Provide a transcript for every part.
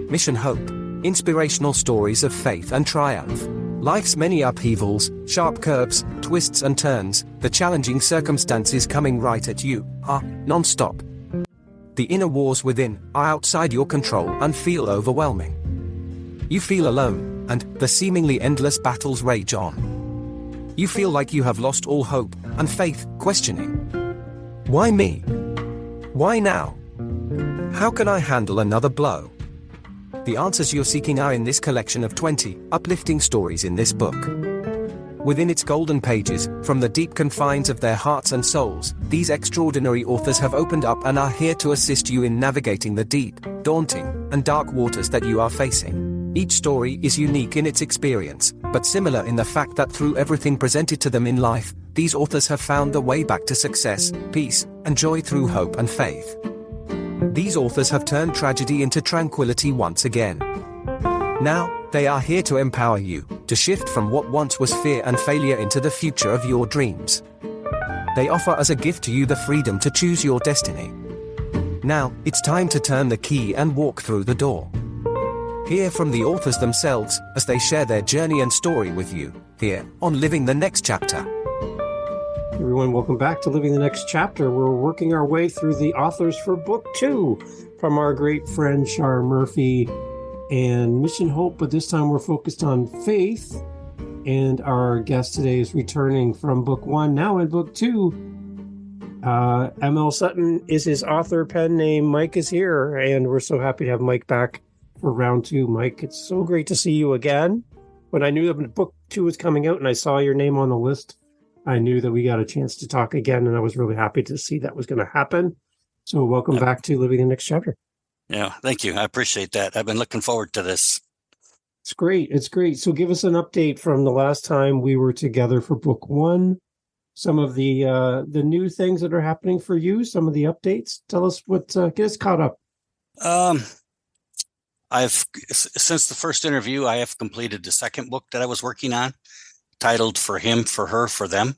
Mission Hope. Inspirational stories of faith and triumph. Life's many upheavals, sharp curves, twists and turns, the challenging circumstances coming right at you, are non-stop. The inner wars within are outside your control and feel overwhelming. You feel alone, and the seemingly endless battles rage on. You feel like you have lost all hope and faith, questioning, why me? Why now? How can I handle another blow? The answers you're seeking are in this collection of 20 uplifting stories in this book. Within its golden pages, from the deep confines of their hearts and souls, these extraordinary authors have opened up and are here to assist you in navigating the deep, daunting, and dark waters that you are facing. Each story is unique in its experience, but similar in the fact that through everything presented to them in life, these authors have found the way back to success, peace, and joy through hope and faith. These authors have turned tragedy into tranquility once again. Now, they are here to empower you to shift from what once was fear and failure into the future of your dreams. They offer as a gift to you the freedom to choose your destiny. Now, it's time to turn the key and walk through the door. Hear from the authors themselves as they share their journey and story with you, here on Living the Next Chapter. Everyone, welcome back to Living the Next Chapter. We're working our way through the authors for Book 2 from our great friend Char Murphy and Mission Hope, but this time we're focused on faith. And our guest today is returning from Book 1, now in Book 2. ML Sutton is his author pen name. Mike is here, and we're so happy to have Mike back for round 2. Mike, it's so great to see you again. When I knew that Book 2 was coming out and I saw your name on the list, I knew that we got a chance to talk again, and I was really happy to see that was going to happen. So welcome back to Living the Next Chapter. Yeah, thank you. I appreciate that. I've been looking forward to this. It's great. It's great. So give us an update from the last time we were together for Book 1. Some of the new things that are happening for you, some of the updates. Tell us what, get us caught up. Since the first interview, I have completed the second book that I was working on, titled For Him, For Her, For Them.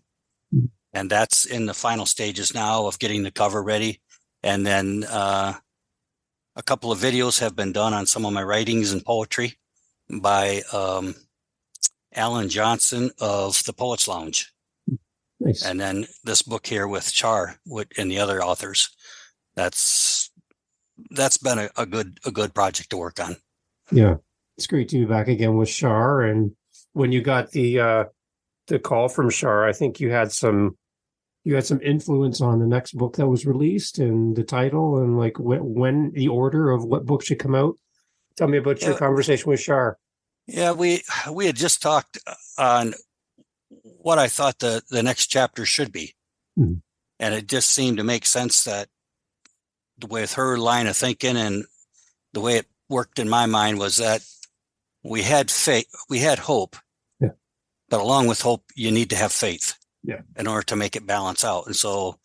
And that's in the final stages now of getting the cover ready. And then a couple of videos have been done on some of my writings and poetry by Alan Johnson of the Poets Lounge. Nice. And then this book here with Char and the other authors. That's been a good project to work on. Yeah, it's great to be back again with Char. And when you got the call from Char, I think you had some influence on the next book that was released and the title and like when the order of what book should come out. Tell me about your conversation with Char. Yeah, we had just talked on what I thought the next chapter should be. Mm-hmm. And it just seemed to make sense that with her line of thinking and the way it worked in my mind was that we had faith, we had hope. Yeah. But along with hope, you need to have faith. Yeah. In order to make it balance out. And so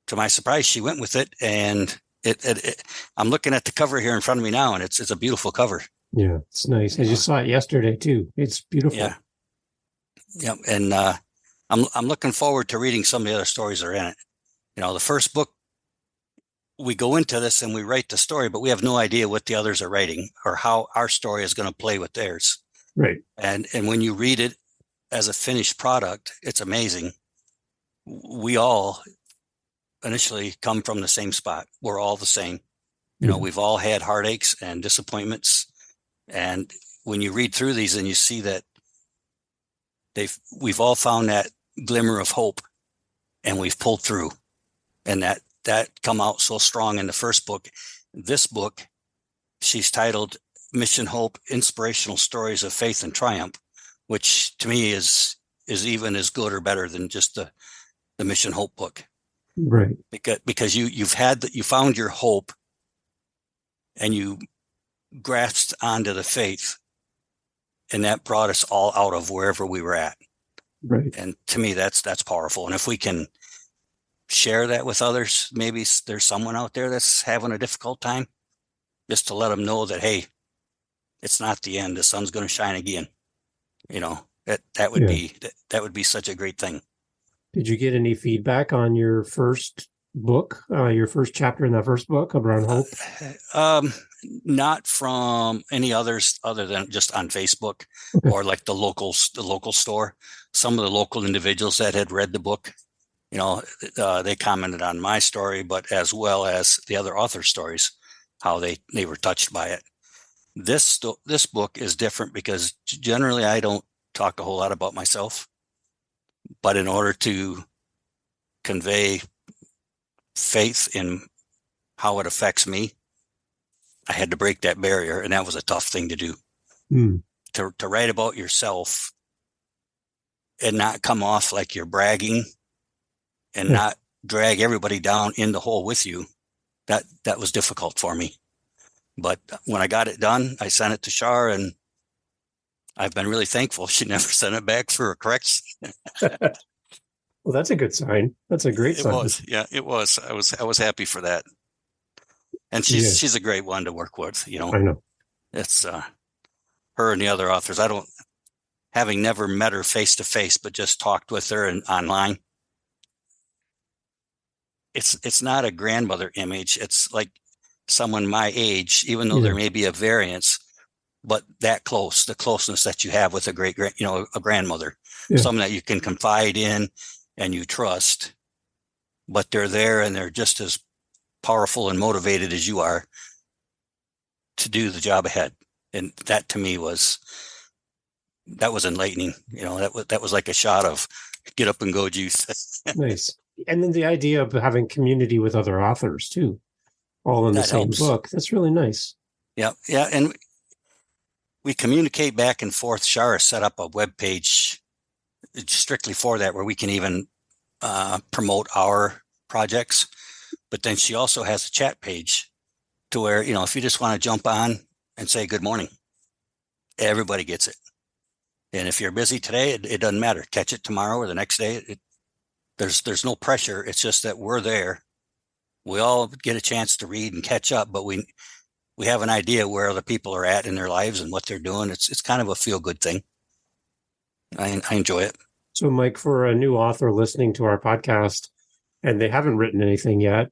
to my surprise, she went with it. And I'm looking at the cover here in front of me now, and it's a beautiful cover. Yeah, it's nice. I just saw it yesterday too. It's beautiful. Yeah. Yeah. And I'm looking forward to reading some of the other stories that are in it. You know, the first book, we go into this and we write the story, but we have no idea what the others are writing or how our story is going to play with theirs. Right. And when you read it as a finished product, it's amazing. We all initially come from the same spot. We're all the same. You know, we've all had heartaches and disappointments. And when you read through these and you see that we've all found that glimmer of hope and we've pulled through, and that come out so strong in the first book. This book, she's titled Mission Hope, Inspirational Stories of Faith and Triumph, which to me is even as good or better than just the Mission Hope book. Right. Because you found your hope and you grasped onto the faith, and that brought us all out of wherever we were at. Right. And to me, that's powerful. And if we can share that with others, maybe there's someone out there that's having a difficult time, just to let them know that, hey, it's not the end. The sun's going to shine again. You know, that would be such a great thing. Did you get any feedback on your first book, your first chapter in that first book around hope? not from any others other than just on Facebook or like the local store. Some of the local individuals that had read the book, they commented on my story, but as well as the other author stories, how they were touched by it. This book is different because generally I don't talk a whole lot about myself, but in order to convey faith in how it affects me, I had to break that barrier, and that was a tough thing to do. To write about yourself and not come off like you're bragging and not drag everybody down in the hole with you. That was difficult for me. But when I got it done, I sent it to Char, and I've been really thankful. She never sent it back for a correction. Well, that's a good sign. That's a great sign. It was. Yeah, it was. I was happy for that. And she's a great one to work with, I know. It's her and the other authors. Having never met her face to face, but just talked with her and online. It's not a grandmother image. It's like someone my age, even though there may be a variance, but that close, the closeness that you have with a grandmother, someone that you can confide in and you trust, but they're there and they're just as powerful and motivated as you are to do the job ahead. And that to me was enlightening. That was like a shot of get up and go juice. Nice. And then the idea of having community with other authors too, all in the same book. That's really nice. Yeah. Yeah. And we communicate back and forth. Char set up a web page strictly for that, where we can even promote our projects. But then she also has a chat page to where, if you just want to jump on and say good morning, everybody gets it. And if you're busy today, it doesn't matter. Catch it tomorrow or the next day. There's no pressure. It's just that we're there. We all get a chance to read and catch up, but we have an idea where other people are at in their lives and what they're doing. It's kind of a feel-good thing. I enjoy it. So, Mike, for a new author listening to our podcast and they haven't written anything yet,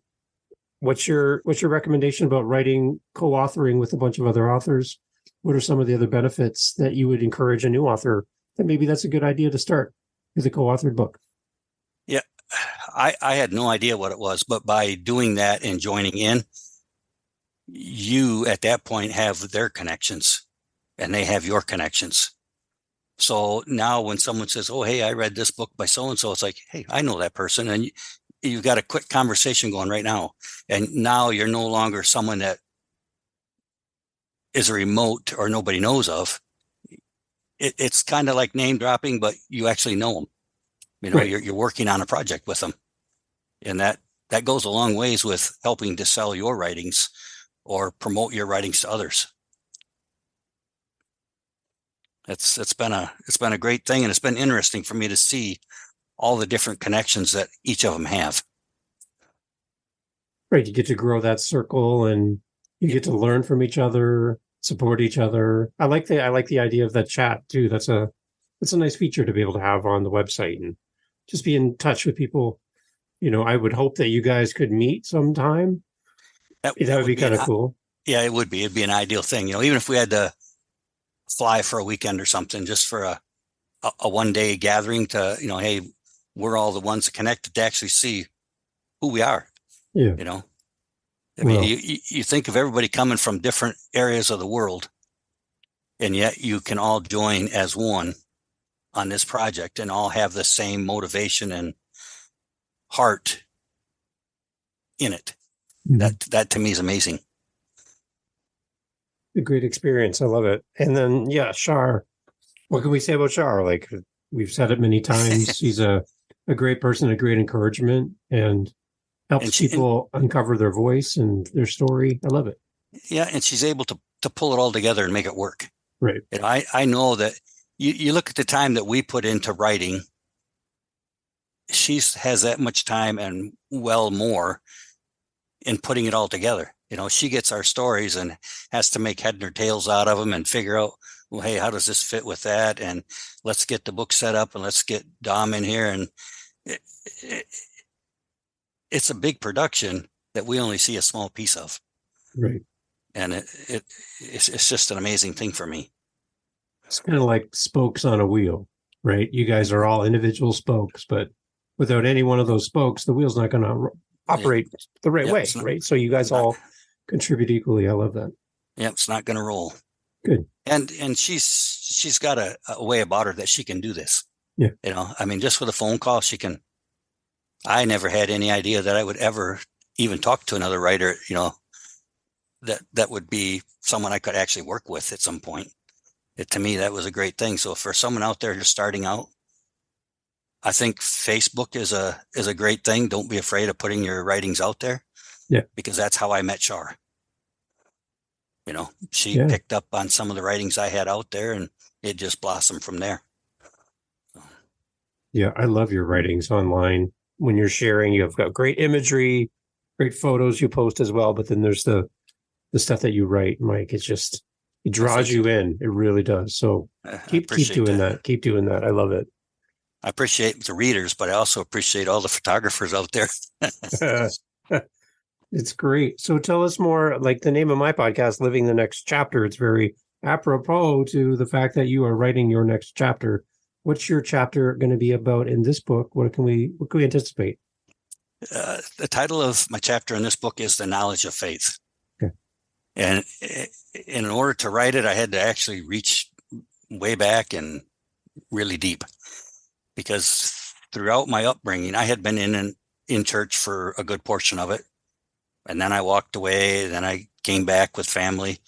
what's your recommendation about writing, co-authoring with a bunch of other authors? What are some of the other benefits that you would encourage a new author that maybe that's a good idea to start with a co-authored book? Yeah, I had no idea what it was, but by doing that and joining in, you at that point have their connections and they have your connections. So now when someone says, oh, hey, I read this book by so-and-so, it's like, hey, I know that person. And you've got a quick conversation going right now. And now you're no longer someone that is remote or nobody knows of. It's kind of like name dropping, but you actually know them. Right. You're working on a project with them. And that goes a long ways with helping to sell your writings or promote your writings to others. It's been a great thing, and it's been interesting for me to see all the different connections that each of them have. Right, you get to grow that circle, and you get to learn from each other, support each other. I like the idea of that chat too. That's a nice feature to be able to have on the website and just be in touch with people. I would hope that you guys could meet sometime. That would be kind of cool. Yeah, it would be. It'd be an ideal thing. Even if we had to fly for a weekend or something, just for a one-day gathering to, hey, we're all the ones connected to actually see who we are. Yeah. I mean, you think of everybody coming from different areas of the world, and yet you can all join as one on this project and all have the same motivation and heart in it. Mm-hmm. That to me is amazing. A great experience. I love it. And then, Char. What can we say about Char? Like, we've said it many times. She's a great person, a great encouragement, and helps people uncover their voice and their story. I love it. Yeah, and she's able to pull it all together and make it work. Right. And I know that you look at the time that we put into writing, she has that much time and well more in putting it all together. She gets our stories and has to make head or tails out of them and figure out, well, hey, how does this fit with that? And let's get the book set up and let's get Dom in here. And it's a big production that we only see a small piece of. Right. And it's just an amazing thing for me. It's kind of like spokes on a wheel, right? You guys are all individual spokes, but without any one of those spokes, the wheel's not going to operate the right way, right? So you guys all contribute equally. I love that. Yeah, it's not going to roll. Good. And she's got a way about her that she can do this. Yeah. You know, I mean, just with a phone call, she can. I never had any idea that I would ever even talk to another writer, you know, that would be someone I could actually work with at some point. To me, that was a great thing. So for someone out there just starting out, I think Facebook is a great thing. Don't be afraid of putting your writings out there. Yeah. Because that's how I met Char. You know, she picked up on some of the writings I had out there, and it just blossomed from there. Yeah, I love your writings online. When you're sharing, you've got great imagery, great photos you post as well. But then there's the stuff that you write, Mike. It's just, it draws you in. It really does. So keep doing that. Keep doing that. I love it. I appreciate the readers, but I also appreciate all the photographers out there. It's great. So tell us more, like the name of my podcast, Living the Next Chapter. It's very apropos to the fact that you are writing your next chapter. What's your chapter going to be about in this book? What can we anticipate? The title of my chapter in this book is The Knowledge of Faith. Okay. And in order to write it, I had to actually reach way back and really deep, because throughout my upbringing, I had been in church for a good portion of it. And then I walked away. Then I came back with family.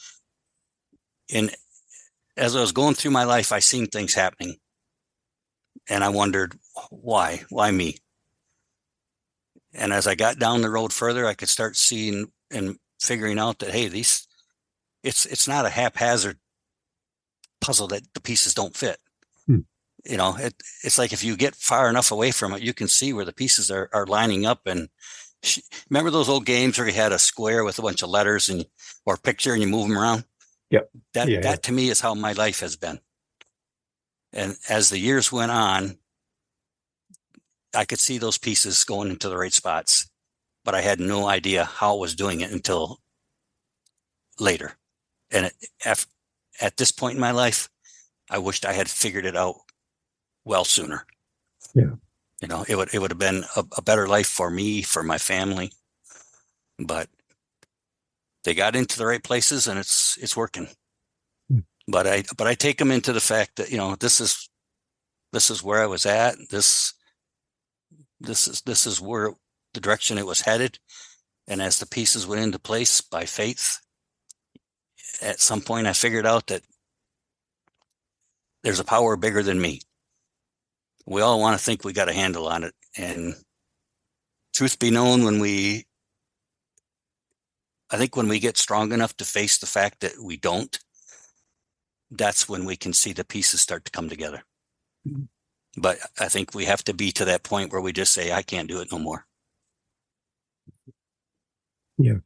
And as I was going through my life, I seen things happening. And I wondered, why? Why me? And as I got down the road further, I could start seeing and figuring out that, hey, it's not a haphazard puzzle that the pieces don't fit. You know, it's like if you get far enough away from it, you can see where the pieces are lining up. And remember those old games where you had a square with a bunch of letters or a picture and you move them around? Yep. That to me is how my life has been. And as the years went on, I could see those pieces going into the right spots, but I had no idea how I was doing it until later. And at this point in my life, I wished I had figured it out well sooner. Yeah. You know, it would have been a better life for me, for my family, but they got into the right places and it's working. But I take them into the fact that, you know, this is where I was at. This is where the direction it was headed. And as the pieces went into place by faith, at some point I figured out that there's a power bigger than me. We all want to think we got a handle on it. And truth be known, when we get strong enough to face the fact that we don't, that's when we can see the pieces start to come together. But I think we have to be to that point where we just say, I can't do it no more. Yeah.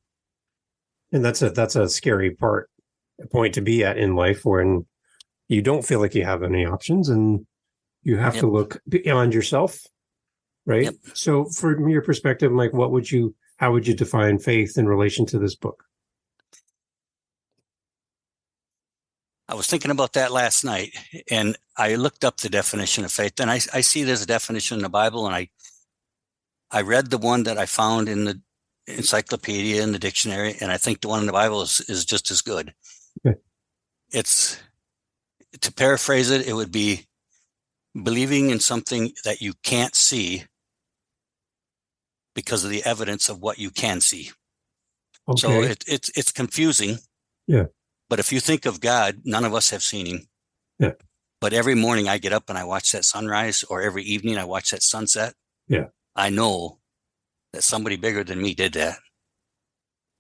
And that's a scary point to be at in life, when you don't feel like you have any options and you have to look beyond yourself. Right. Yep. So from your perspective, Mike, how would you define faith in relation to this book? I was thinking about that last night, and I looked up the definition of faith, and I see there's a definition in the Bible, and I read the one that I found in the encyclopedia and the dictionary, and I think the one in the Bible is just as good. Okay. It's, to paraphrase it, it would be believing in something that you can't see because of the evidence of what you can see. Okay. So it's confusing. Yeah. But if you think of God, none of us have seen him. Yeah. But every morning I get up and I watch that sunrise, or every evening I watch that sunset. Yeah. I know that somebody bigger than me did that.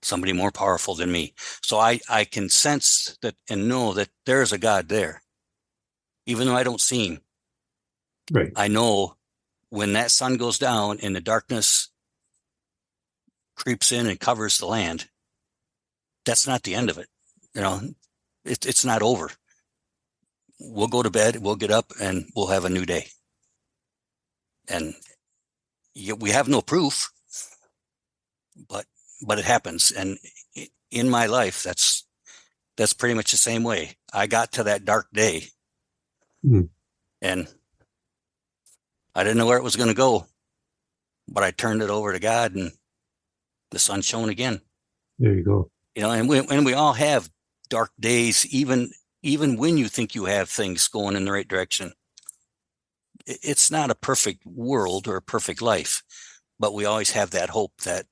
Somebody more powerful than me. So I can sense that and know that there is a God there. Even though I don't see him. Right. I know when that sun goes down and the darkness creeps in and covers the land, that's not the end of it. You know, it's not over. We'll go to bed, we'll get up, and we'll have a new day. And we have no proof, but it happens. And in my life, that's pretty much the same way. I got to that dark day and I didn't know where it was going to go, but I turned it over to God and the sun shone again. There you go. And we all have dark days, even when you think you have things going in the right direction. It's not a perfect world or a perfect life, but we always have that hope that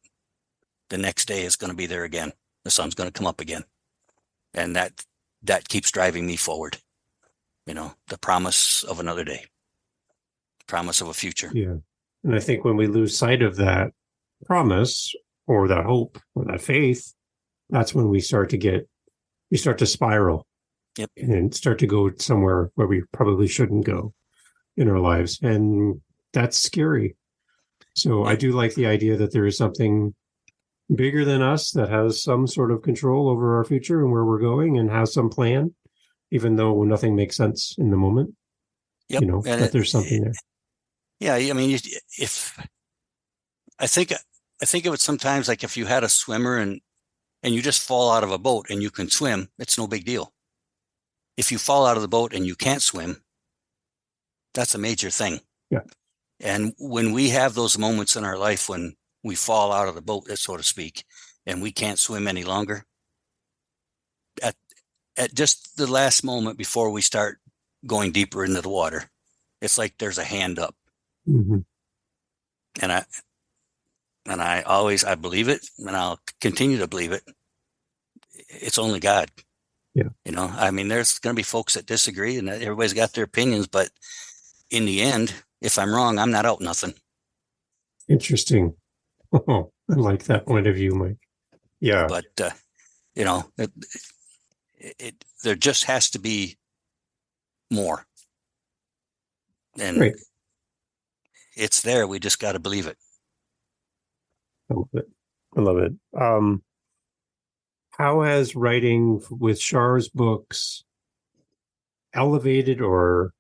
the next day is going to be there again. The sun's going to come up again. And that keeps driving me forward. The promise of another day, promise of a future. Yeah. And I think when we lose sight of that promise or that hope or that faith, that's when we start to spiral. Yep. And start to go somewhere where we probably shouldn't go in our lives. And that's scary. So I do like the idea that there is something bigger than us that has some sort of control over our future and where we're going and has some plan, even though nothing makes sense in the moment. Yep. That there's something there. Yeah. I mean, I think of it sometimes like if you had a swimmer and you just fall out of a boat and you can swim, it's no big deal. If you fall out of the boat and you can't swim, that's a major thing. Yeah. And when we have those moments in our life when we fall out of the boat, so to speak, and we can't swim any longer, at just the last moment before we start going deeper into the water, it's like there's a hand up. Mm-hmm. And I believe it, and I'll continue to believe it. It's only God. Yeah. I mean, there's going to be folks that disagree and everybody's got their opinions, but in the end, if I'm wrong, I'm not out nothing. Interesting. Oh, I like that point of view, Mike. Yeah. But, there just has to be more. And right. It's there. We just got to believe it. I love it. How has writing with Char's books elevated or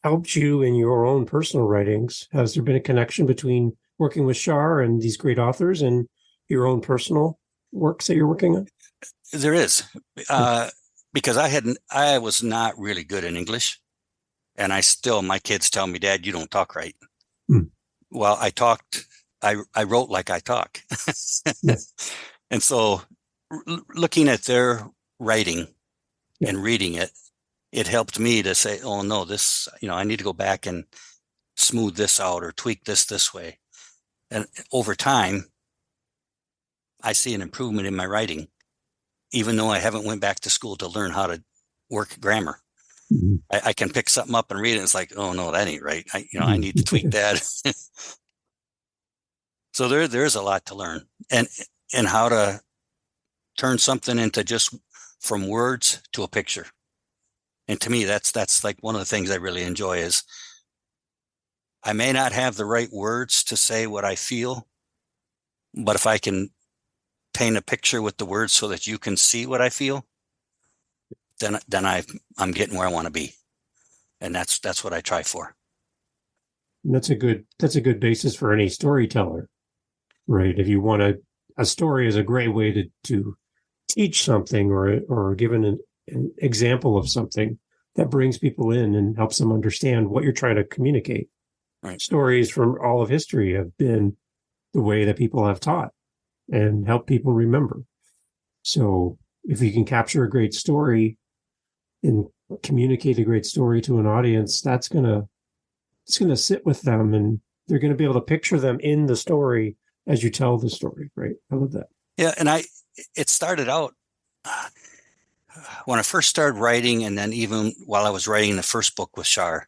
helped you in your own personal writings? Has there been a connection between working with Char and these great authors and your own personal works that you're working on? There is, because I was not really good in English, and my kids tell me, Dad, you don't talk right. Well, I wrote like I talk. Yes. And so looking at their writing and reading it helped me to say, oh no, this, I need to go back and smooth this out or tweak this way. And over time, I see an improvement in my writing, even though I haven't went back to school to learn how to work grammar. Mm-hmm. I can pick something up and read it. And it's like, oh no, that ain't right. I need to tweak that. So there's a lot to learn and how to turn something into just from words to a picture. And to me, that's like one of the things I really enjoy is I may not have the right words to say what I feel, but if I can paint a picture with the words so that you can see what I feel, then I'm getting where I want to be. And that's what I try for. And that's a good basis for any storyteller, right? If you want a story is a great way to teach something or give an example of something that brings people in and helps them understand what you're trying to communicate. Right. Stories from all of history have been the way that people have taught and help people remember. So if you can capture a great story and communicate a great story to an audience, it's going to sit with them and they're going to be able to picture them in the story as you tell the story, right? I love that. Yeah. And it started out when I first started writing, and then even while I was writing the first book with Char,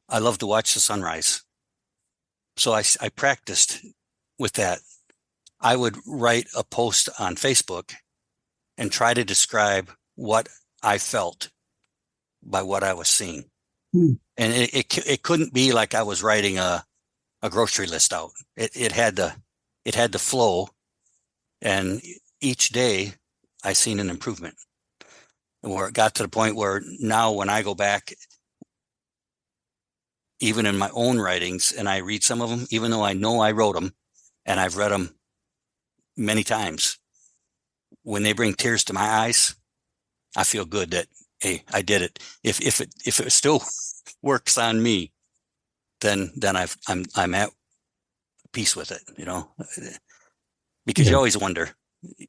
I love to watch the sunrise. So I practiced with that. I would write a post on Facebook and try to describe what I felt by what I was seeing. And it couldn't be like I was writing a grocery list out. It had to flow. And each day I seen an improvement. And where it got to the point where now when I go back, even in my own writings, and I read some of them, even though I know I wrote them and I've read them many times, when they bring tears to my eyes, I feel good that, hey, I did it. If it still works on me, then I'm at peace with it, because you always wonder,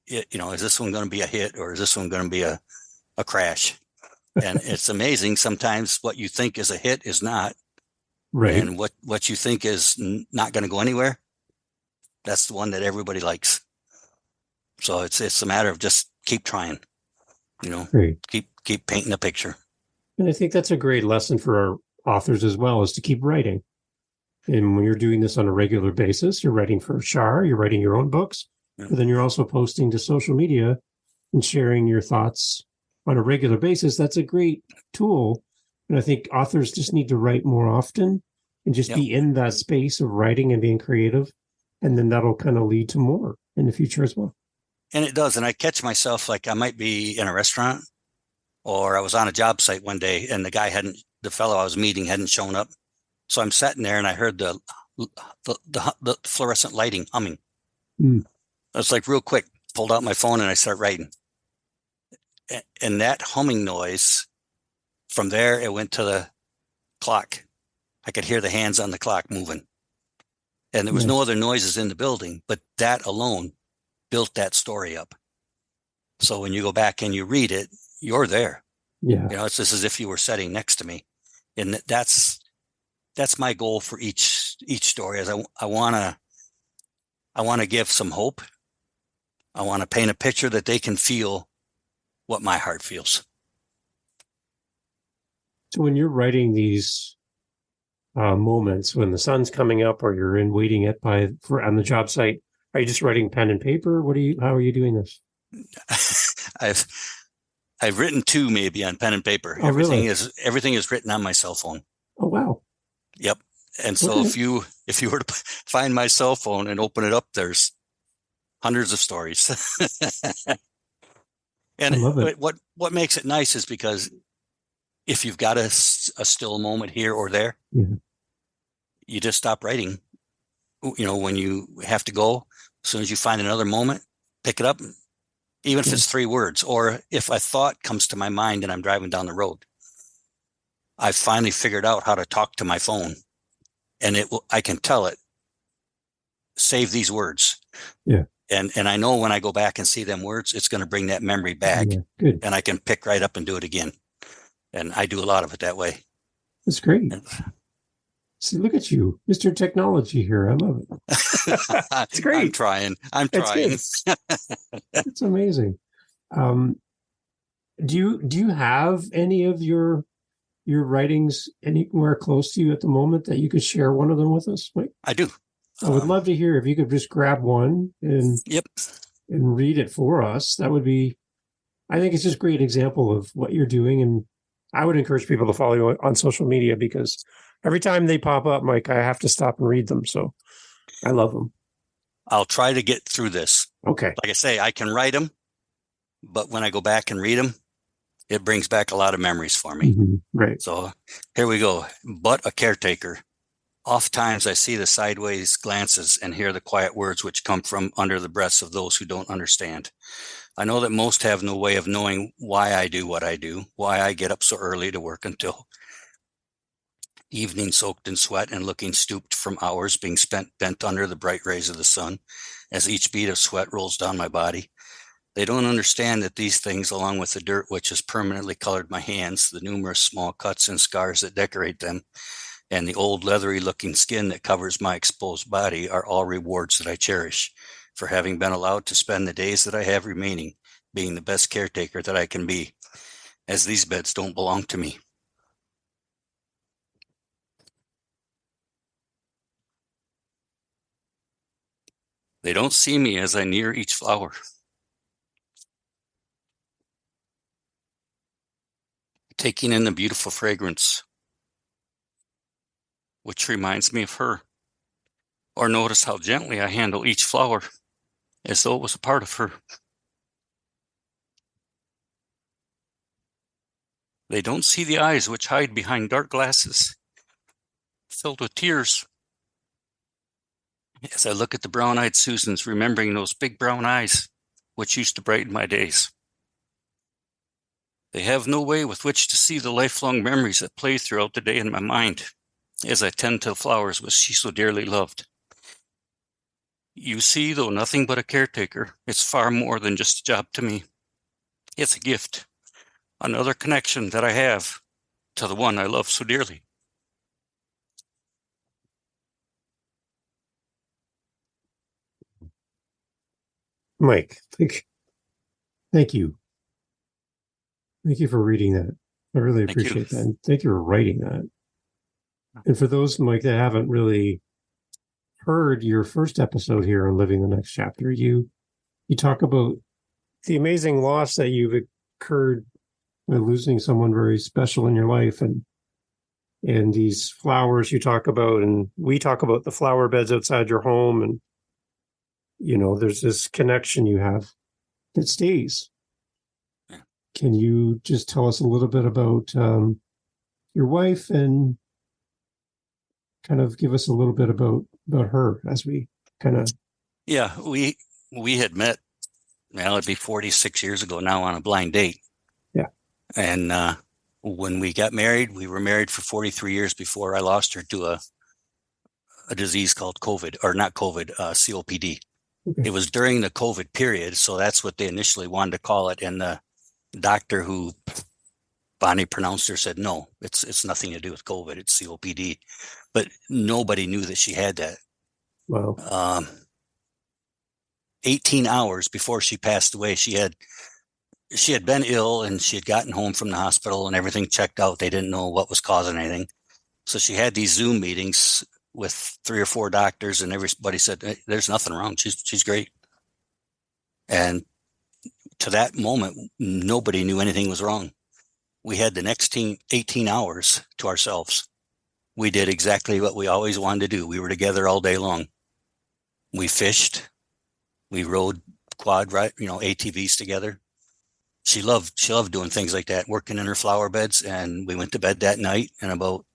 is this one going to be a hit or is this one going to be a crash? And it's amazing sometimes what you think is a hit is not. Right. And what you think is not going to go anywhere, that's the one that everybody likes. So it's a matter of just keep trying, Great. keep painting a picture. And I think that's a great lesson for our authors as well, is to keep writing. And when you're doing this on a regular basis, you're writing for Char, you're writing your own books, but then you're also posting to social media and sharing your thoughts on a regular basis. That's a great tool. And I think authors just need to write more often and just be in that space of writing and being creative. And then that'll kind of lead to more in the future as well. And it does. And I catch myself, like I might be in a restaurant, or I was on a job site one day and the fellow I was meeting hadn't shown up. So I'm sitting there and I heard the fluorescent lighting humming. Mm. I was like real quick, pulled out my phone and I start writing. And that humming noise, from there, it went to the clock. I could hear the hands on the clock moving. And there was no other noises in the building, but that alone built that story up. So when you go back and you read it, you're there. Yeah. It's just as if you were sitting next to me. And that's my goal for each story, is I want to give some hope. I want to paint a picture that they can feel what my heart feels. So when you're writing these moments, when the sun's coming up or you're waiting on the job site, are you just writing pen and paper? How are you doing this? I've written 2 maybe on pen and paper. Oh, Everything really? everything is written on my cell phone. Oh, wow. Yep. And so if you were to find my cell phone and open it up, there's hundreds of stories. And I love it. What makes it nice is because if you've got a still moment here or there, you just stop writing. When you have to go, as soon as you find another moment, pick it up, even if it's 3 words, or if a thought comes to my mind and I'm driving down the road. I've finally figured out how to talk to my phone, and I can tell it, save these words. Yeah. And I know when I go back and see them words, it's going to bring that memory back. Yeah, good. And I can pick right up and do it again. And I do a lot of it that way. That's great. See, look at you, Mr. Technology here. I love it. It's great. I'm trying. It's amazing. Do you have any of your writings anywhere close to you at the moment that you could share one of them with us, Mike? I do. I would love to hear if you could just grab one and read it for us. That would be, I think it's just a great example of what you're doing. And I would encourage people to follow you on social media, because every time they pop up, Mike, I have to stop and read them. So I love them. I'll try to get through this. Okay. Like I say, I can write them, but when I go back and read them, it brings back a lot of memories for me. Mm-hmm. Right. So here we go. But a caretaker. Oftentimes I see the sideways glances and hear the quiet words which come from under the breaths of those who don't understand. I know that most have no way of knowing why I do what I do, why I get up so early to work until evening, soaked in sweat and looking stooped from hours being spent bent under the bright rays of the sun as each bead of sweat rolls down my body. They don't understand that these things, along with the dirt which has permanently colored my hands, the numerous small cuts and scars that decorate them, and the old leathery looking skin that covers my exposed body, are all rewards that I cherish for having been allowed to spend the days that I have remaining being the best caretaker that I can be, as these beds don't belong to me. They don't see me as I near each flower. Taking in the beautiful fragrance, which reminds me of her. Or notice how gently I handle each flower, as though it was a part of her. They don't see the eyes which hide behind dark glasses, filled with tears. As I look at the brown-eyed Susans, remembering those big brown eyes, which used to brighten my days. They have no way with which to see the lifelong memories that play throughout the day in my mind as I tend to the flowers which she so dearly loved. You see, though nothing but a caretaker, it's far more than just a job to me. It's a gift, another connection that I have to the one I love so dearly. Mike, thank you. Thank you for reading that. I really appreciate that. And thank you for writing that. And for those, Mike, that haven't really heard your first episode here on Living the Next Chapter, you talk about the amazing loss that you've occurred by losing someone very special in your life, and these flowers you talk about, and we talk about the flower beds outside your home, and there's this connection you have that stays. Can you just tell us a little bit about your wife and kind of give us a little bit about her as we kind of... Yeah, we had met, it'd be 46 years ago now, on a blind date. Yeah. And when we got married, we were married for 43 years before I lost her to a disease called COVID, or not COVID, COPD. Okay. It was during the COVID period, so that's what they initially wanted to call it. And the doctor who Bonnie pronounced her said, no, it's nothing to do with COVID, it's COPD. But nobody knew that she had that. Wow. 18 hours before she passed away, she had been ill, and she had gotten home from the hospital and everything checked out. They didn't know what was causing anything. So she had these Zoom meetings with 3 or 4 doctors, and everybody said, hey, there's nothing wrong. She's great. And to that moment, nobody knew anything was wrong. We had the next 18 hours to ourselves. We did exactly what we always wanted to do. We were together all day long. We fished. We rode quad, ATVs together. She loved doing things like that, working in her flower beds. And we went to bed that night, and about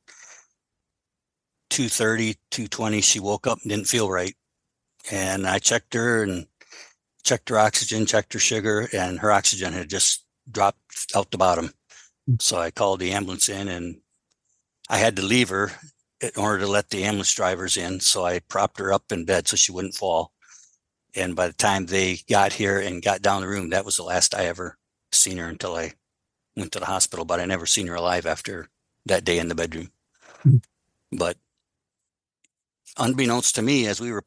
2:30, 2:20, she woke up and didn't feel right. And I checked her and checked her oxygen, checked her sugar, and her oxygen had just dropped out the bottom. So I called the ambulance in, and I had to leave her in order to let the ambulance drivers in. So I propped her up in bed so she wouldn't fall. And by the time they got here and got down the room, that was the last I ever seen her until I went to the hospital. But I never seen her alive after that day in the bedroom. Mm-hmm. But unbeknownst to me, as we were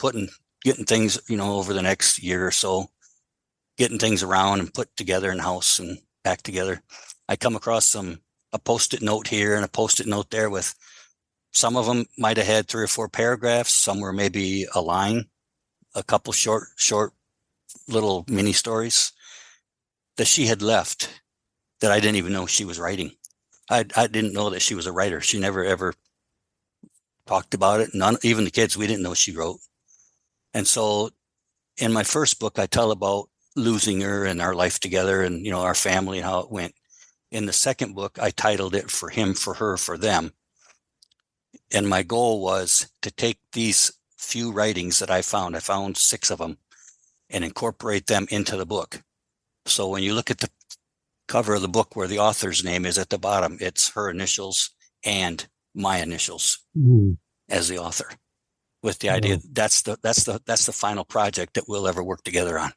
getting things, over the next year or so, getting things around and put together in the house and back together, I come across a Post-it note here and a Post-it note there with, some of them might have had 3 or 4 paragraphs. Some were maybe a line, a couple short little mini stories that she had left that I didn't even know she was writing. I didn't know that she was a writer. She never ever talked about it. None, even the kids, we didn't know she wrote. And so in my first book, I tell about losing her and our life together and, our family and how it went. In the second book, I titled it For Him, For Her, For Them. And my goal was to take these few writings that I found 6 of them, and incorporate them into the book. So when you look at the cover of the book where the author's name is at the bottom, it's her initials and my initials as the author, with the idea that's the final project that we'll ever work together on.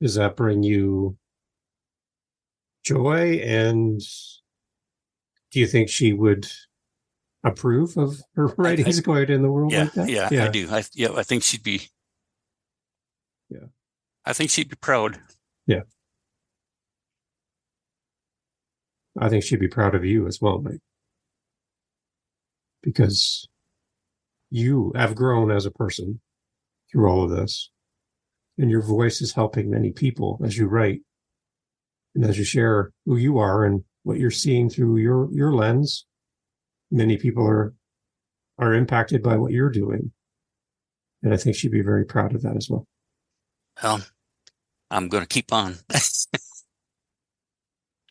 Does that bring you joy? And do you think she would approve of her writings going out in the world like that? Yeah, I do. I think she'd be. Yeah, I think she'd be proud. Yeah, I think she'd be proud of you as well, Mike, because you have grown as a person through all of this, and your voice is helping many people as you write and as you share who you are and what you're seeing through your lens. Many people are impacted by what you're doing, and I think she'd be very proud of that as well. Well, I'm going to keep on.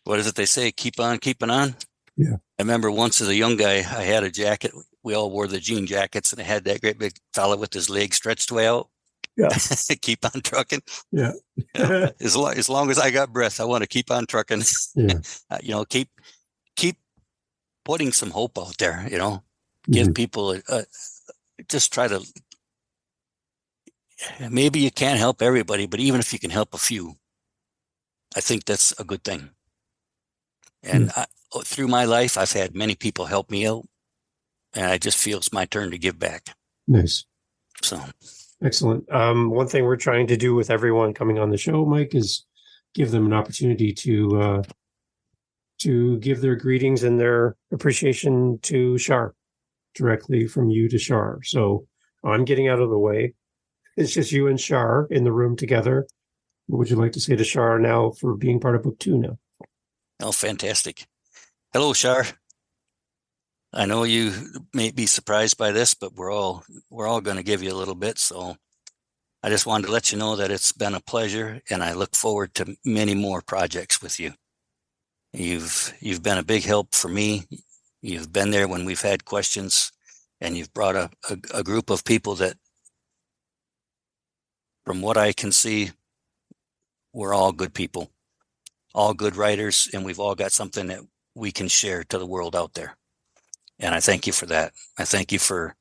What is it they say? Keep on keeping on. Yeah. I remember once as a young guy, I had a jacket. We all wore the jean jackets, and I had that great big fella with his legs stretched way out. Yeah. Keep on trucking. Yeah. As long as I got breath, I want to keep on trucking. Yeah. Keep putting some hope out there. Give people just try to. Maybe you can't help everybody, but even if you can help a few, I think that's a good thing. And through my life, I've had many people help me out, and I just feel it's my turn to give back. Nice. So excellent. One thing we're trying to do with everyone coming on the show, Mike, is give them an opportunity to give their greetings and their appreciation to Char, directly from you to Char. So I'm getting out of the way. It's just you and Char in the room together. What would you like to say to Char now for being part of book 2 now? Oh, fantastic. Hello, Char. I know you may be surprised by this, but we're all going to give you a little bit. So I just wanted to let you know that it's been a pleasure, and I look forward to many more projects with you. You've been a big help for me. You've been there when we've had questions, and you've brought a group of people that, from what I can see, we're all good people, all good writers, and we've all got something that we can share to the world out there. And I thank you for that. I thank you for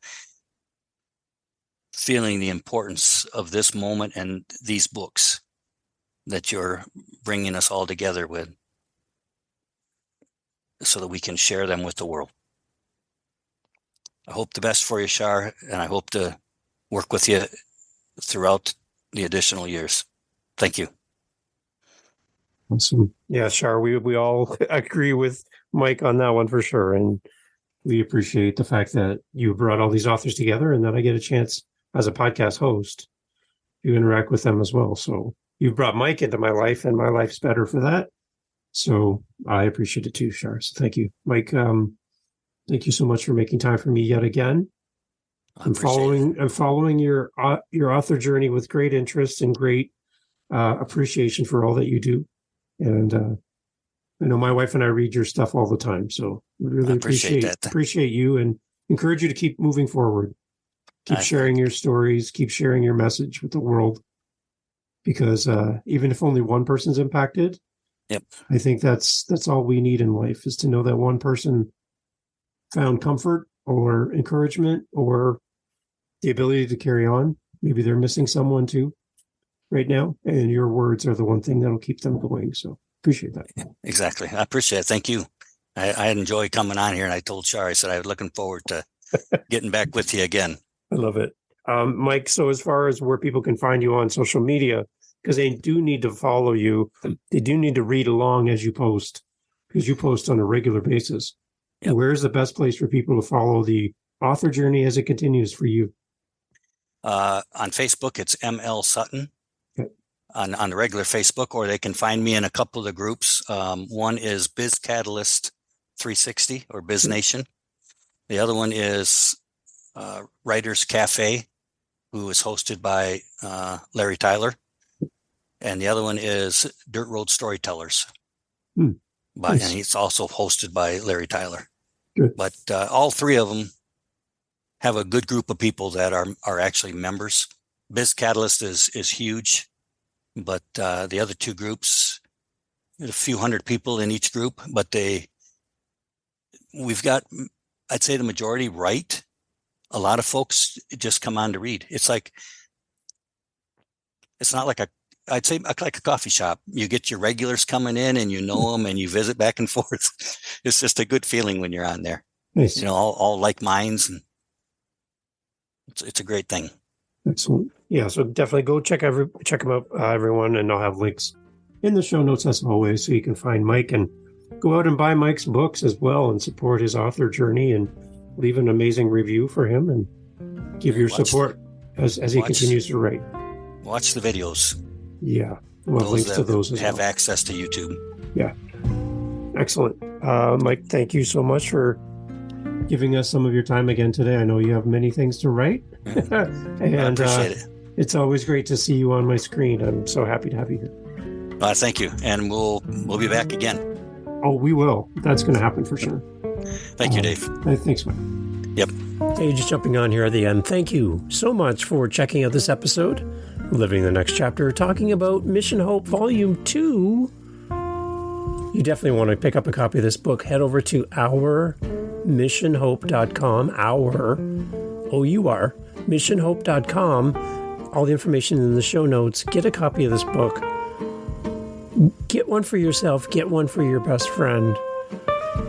feeling the importance of this moment and these books that you're bringing us all together with so that we can share them with the world. I hope the best for you, Char, and I hope to work with you throughout the additional years. Thank you. Awesome. Yeah, Char, we all agree with Mike on that one for sure. And we appreciate the fact that you brought all these authors together and that I get a chance as a podcast host to interact with them as well. So you've brought Mike into my life, and my life's better for that. So I appreciate it too, Char. So thank you, Mike. Thank you so much for making time for me yet again. I'm following your author journey with great interest and great appreciation for all that you do. And I know my wife and I read your stuff all the time, so we really appreciate you and encourage you to keep moving forward. Keep sharing your stories, keep sharing your message with the world, because even if only one person's impacted, I think that's all we need in life, is to know that one person found comfort or encouragement or the ability to carry on. Maybe they're missing someone too right now, and your words are the one thing that'll keep them going. So appreciate that. Exactly. I appreciate it. Thank you. I enjoy coming on here, and I told Char, I said I was looking forward to getting back with you again. I love it. Mike, so as far as where people can find you on social media, because they do need to follow you, they do need to read along as you post, because you post on a regular basis. Yep. Where's the best place for people to follow the author journey as it continues for you? On Facebook, it's ML Sutton. Okay. On the regular Facebook, or they can find me in a couple of the groups. One is Biz Catalyst 360 or Biz Nation. The other one is Writers Cafe, who is hosted by Larry Tyler. And the other one is Dirt Road Storytellers. Nice. And he's also hosted by Larry Tyler. Good. But all three of them have a good group of people that are actually members. Biz Catalyst is huge, but the other two groups, a few hundred people in each group, but we've got, I'd say the majority write. A lot of folks just come on to read. It's not like I'd say like a coffee shop. You get your regulars coming in and you know them and you visit back and forth. It's just a good feeling when you're on there. Nice. All like minds, and it's a great thing. Excellent. Yeah, so definitely go check them out, everyone, and I'll have links in the show notes as always, so you can find Mike and go out and buy Mike's books as well and support his author journey and leave an amazing review for him and give your support as he continues to write. Watch the videos. Yeah, we'll have links to those as well. Have access to YouTube. Yeah. Excellent. Mike, thank you so much for giving us some of your time again today. I know you have many things to write. And I appreciate it. It's always great to see you on my screen. I'm so happy to have you here. Thank you. And we'll be back again. Oh, we will. That's going to happen for sure. Thank you, Dave. Thanks, Mike. Yep. Hey, just jumping on here at the end. Thank you so much for checking out this episode, Living the Next Chapter, talking about Mission Hope Volume 2. You definitely want to pick up a copy of this book. Head over to ourmissionhope.com, OUR, missionhope.com. All the information in the show notes. Get a copy of this book. Get one for yourself. Get one for your best friend.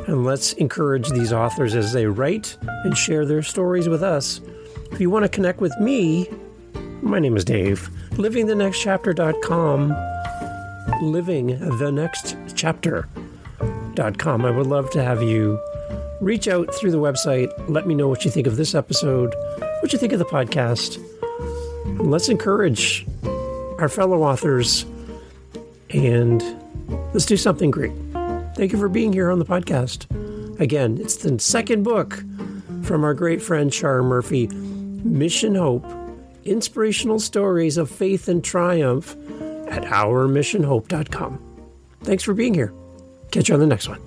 And let's encourage these authors as they write and share their stories with us. If you want to connect with me, my name is Dave. livingthenextchapter.com. livingthenextchapter.com. I would love to have you reach out through the website. Let me know what you think of this episode, what you think of the podcast. And let's encourage our fellow authors and let's do something great. Thank you for being here on the podcast. Again, it's the second book from our great friend Char Murphy, Mission Hope, Inspirational Stories of Faith and Triumph at ourmissionhope.com. Thanks for being here. Catch you on the next one.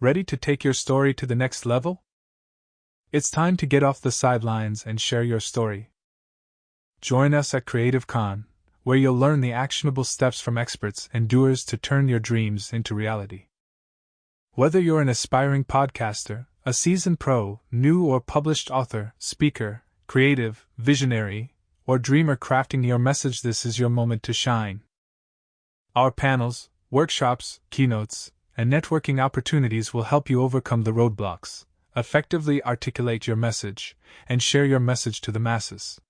Ready to take your story to the next level? It's time to get off the sidelines and share your story. Join us at Creative Con, where you'll learn the actionable steps from experts and doers to turn your dreams into reality. Whether you're an aspiring podcaster, a seasoned pro, new or published author, speaker, creative, visionary, or dreamer crafting your message, this is your moment to shine. Our panels, workshops, keynotes, and networking opportunities will help you overcome the roadblocks, effectively articulate your message, and share your message to the masses.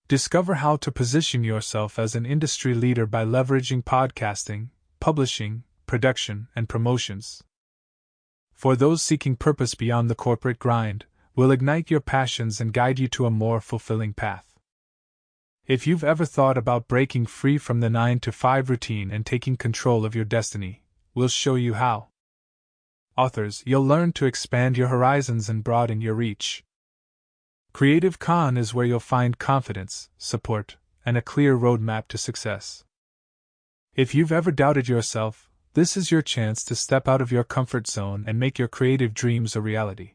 Discover how to position yourself as an industry leader by leveraging podcasting, publishing, production, and promotions. For those seeking purpose beyond the corporate grind, we'll ignite your passions and guide you to a more fulfilling path. If you've ever thought about breaking free from the 9-to-5 routine and taking control of your destiny, we'll show you how. Authors, you'll learn to expand your horizons and broaden your reach. Creative Con is where you'll find confidence, support, and a clear roadmap to success. If you've ever doubted yourself, this is your chance to step out of your comfort zone and make your creative dreams a reality.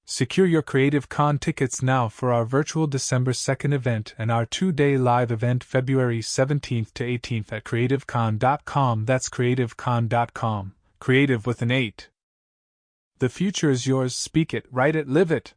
Secure your Creative Con tickets now for our virtual December 2nd event and our 2-day live event February 17th to 18th at creativecon.com. That's creativecon.com. Creative with an 8. The future is yours. Speak it, write it, live it.